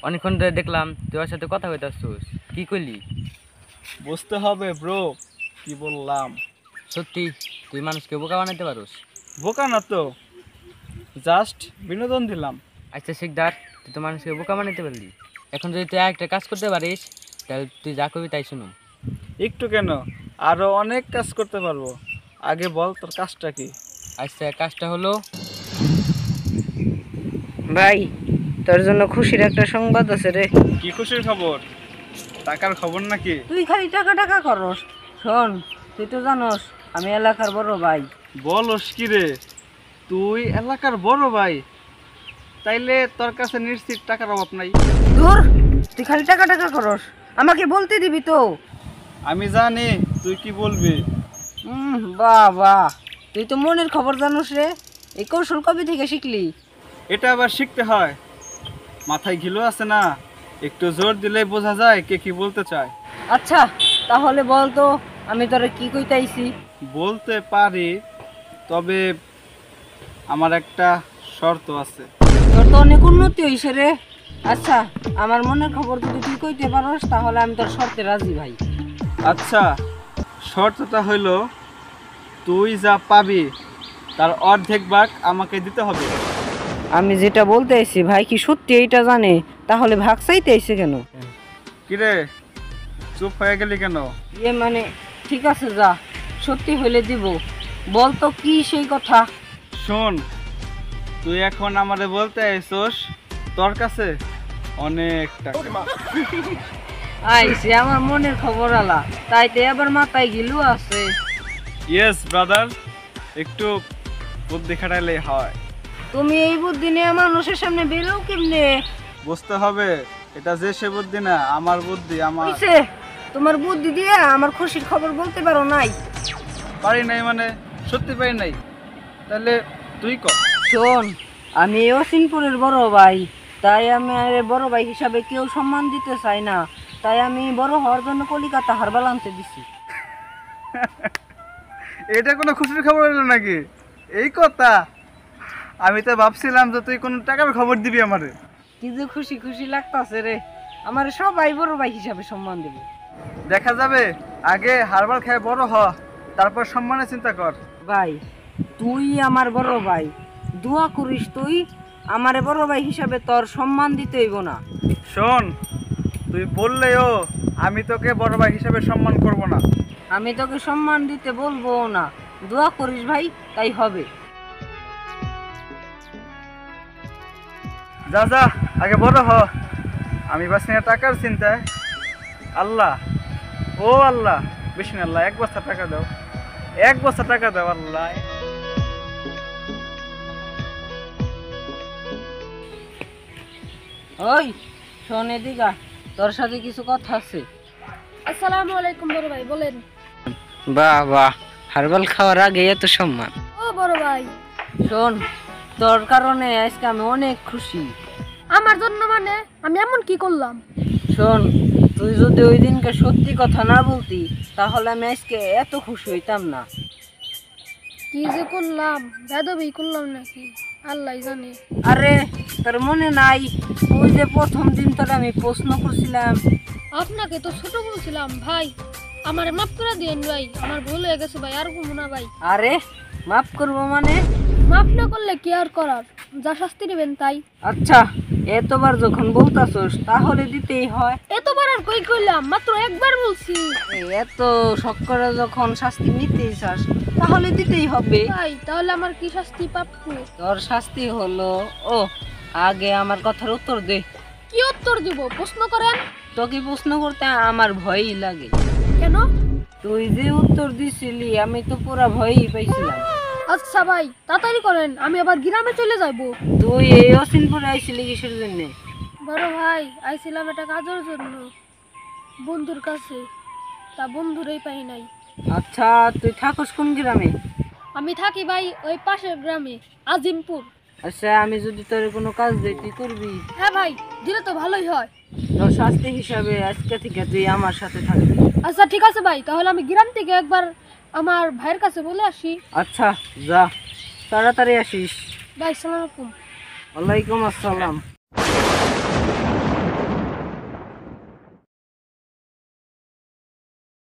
অনেকক্ষণ ধরে দেখলাম তুই ওর সাথে কথা কইতাছিস, কি কইলি? বুঝতে হবে ব্রো, কি বললাম। সত্যি তুই মানুষকে বোকা বানাইতে পারোস? বোকা না তো, জাস্ট বিনোদন দিলাম। আচ্ছা শিকদার, তুই তো মানুষকে বোকা বানাইতে পারলি, এখন যদি তুই একটা কাজ করতে পারিস তাহলে তুই যা করবি তাই শুনুম। একটু কেন, আরো অনেক কাজ করতে পারবো। আগে বল তোর কাজটা কি? আচ্ছা কাজটা হলো, ভাই তোর জন্য খুশির একটা সংবাদ আছে রে। কি খুশির খবর? টাকার খবর নাকি? তুই খালি টাকা টাকা করস। শোন, তুই তো জানোস আমি এলাকার বড় ভাই। বলস কি রে, তুই এলাকার বড় ভাই, তাইলে তোর কাছে নিশ্চিত টাকার অভাব নাই। দূর, তুই খালি টাকা টাকা করস, আমাকে বলতে দিবি তো? আমি জানি তুই কি বলবি। বাহ বাহ, তুই তো মনের খবর জানোস রে। এই কৌশল কবে থেকে শিখলি? এটা আবার শিখতে হয়, মাথায় ঘিলু আছে না, একটু জোর দিলেই বোঝা যায় কে কি বলতে চায়। আচ্ছা তাহলে বল তো, আমি তোরে কি কইতাইছি? বলতে পারি, তবে আমার একটা শর্ত আছে। তোর তো অনেক উন্নতি হইছে রে। আচ্ছা, আমার মনের খবর যদি তুই কইতে পারস তাহলে আমি তোর শর্তে রাজি ভাই। আচ্ছা, শর্তটা হইল তুই যা পাবি তার অর্ধেক ভাগ আমাকে দিতে হবে। আমি যেটা বলতে আইছি ভাই কি সত্যি এইটা জানে? তাহলে ভাগ চাইতে আইছে কেন? কিরে, চুপ হয়ে গেলি কেন? মানে ঠিক আছে, যা সত্যি হইলে দিব। বল তো কি সেই কথা? শোন, তুই এখন আমারে বলতে আইছস তোর কাছে অনেক টাকা। আইছে আমার মনের খবর আলা, তাইতে আবার মাথায় গিলু আছে। ইয়েস ব্রাদার, একটু বুদ্ধি খাটাইলেই হয়। তুমি এই বুদ্ধি নিয়ে মানুষের সামনে বেরোও কেমনে? বুঝতে হবে, এটা যে সে বুদ্ধি না, আমার বুদ্ধি। আমার হইছে, তোমার বুদ্ধি দিয়ে আমার খুশির খবর বলতে পারো নাই। পারি নাই মানে সত্যি পারি নাই, তাহলে তুই কর। শোন, আমি অসিনপুরের বড় ভাই, তাই আমি বড় ভাই হিসাবে কেউ সম্মান দিতে চাই না, তাই আমি বড় হওয়ার জন্য কলিকাতা হারবাল আনতে দিছি। এটা কোনো খুশির খবর হলো নাকি? এই কথা, আমি তো ভাবছিলাম যে তুই কোনো টাকার খবর দিবি আমারে। কি যে খুশি খুশি লাগতাছে রে, আমার সবাই বড় ভাই হিসাবে সম্মান দেবে। দেখা যাবে, আগে হারবাল খেয়ে বড় হ, তারপর সম্মানের চিন্তা কর। ভাই তুই আমার বড় ভাই, দোয়া করিস তুই আমারে বড় ভাই হিসাবে তোর সম্মান দিতে হইব না। শোন, তুই বললেও আমি তোকে বড় ভাই হিসেবে সম্মান করব না। আমি তোকে সম্মান দিতে বলবো না, দোয়া করিস ভাই, তাই হবে। যা যা, আগে বড় হ, আমি বাসি না টাকার চিন্তায়। আল্লাহ, ও আল্লাহ, বেশি না আল্লাহ, 1 বস্তা টাকা দাও, 1 বস্তা টাকা দাও আল্লাহ। ওই শোন এদিকা, তোর সাথে কিছু কথা আছে। আসসালামু আলাইকুম বড় ভাই, বলেন। বাহ বাহ, হারবাল খাওয়ার আগে এত সম্মান। ও বড় ভাই, শোন, তোর কারণে আজকে আমি অনেক খুশি। আমার জন্য মানে আমি এমন কি করলাম? শোন, তুই যদি ওই দিনকে সত্যি কথা না বলতি তাহলে আমি আজকে এত খুশি হইতাম না। কি যে করলাম, বেদবি করলাম নাকি আল্লাহ জানে। আরে তোর মনে নাই, ওই যে প্রথম দিন তোর আমি প্রশ্ন করছিলাম? আপনাকে তো ছোট বলছিলাম ভাই, আমারে মাফ করে দিয়েন ভাই, আমার ভুল হয়ে গেছে ভাই, আর করবো না ভাই। আরে মাফ করবো মানে? মাফ না করলে কি আর করার, যা শাস্তি নেবেন তাই। আচ্ছা, এতবার যখন বলতাছস তাহলে দিতেই হয়। এতবার আর কই কইলাম, মাত্র একবার বলছি। এত শখ করে যখন শাস্তি নিতেই চাস তাহলে দিতেই হবে। ভাই তাহলে আমার কি শাস্তি প্রাপ্য? তোর শাস্তি হলো, ও আগে আমার কথার উত্তর দে। কি উত্তর দিব, প্রশ্ন করেন। তোকে প্রশ্ন করতে আমার ভয়ই লাগে। কেন? তুই যে উত্তর দিছিলি আমি তো পুরা ভয়ই পাইছিলাম। আচ্ছা ভাই তাড়াতাড়ি করেন, আমি আবার গ্রামে চলে যাব। তুই এই অসিনপুরে আইছিলি কিসের জন্য? বড় ভাই আইছিলাম একটা কাজের জন্য বন্ধুর কাছে, তা বন্ধুরই পাই নাই। আচ্ছা, তুই থাকস কোন গ্রামে? আমি থাকি ভাই ওই পাশের গ্রামে আজিমপুর। আচ্ছা আমি যদি তোর কোনো কাজ দিই তুই করবি? হ্যাঁ ভাই, দিলে তো ভালোই হয়। তোর শাস্তি হিসাবে আজকে থেকে তুই আমার সাথে থাকবি। আচ্ছা ঠিক আছে ভাই, তাহলে আমি গ্রাম থেকে একবার আমার ভাইয়ের কাছে বলে আসি। আচ্ছা যা, তাড়াতাড়ি আসিস। ভাই সালাম আলাইকুম। ওয়ালাইকুম আসসালাম।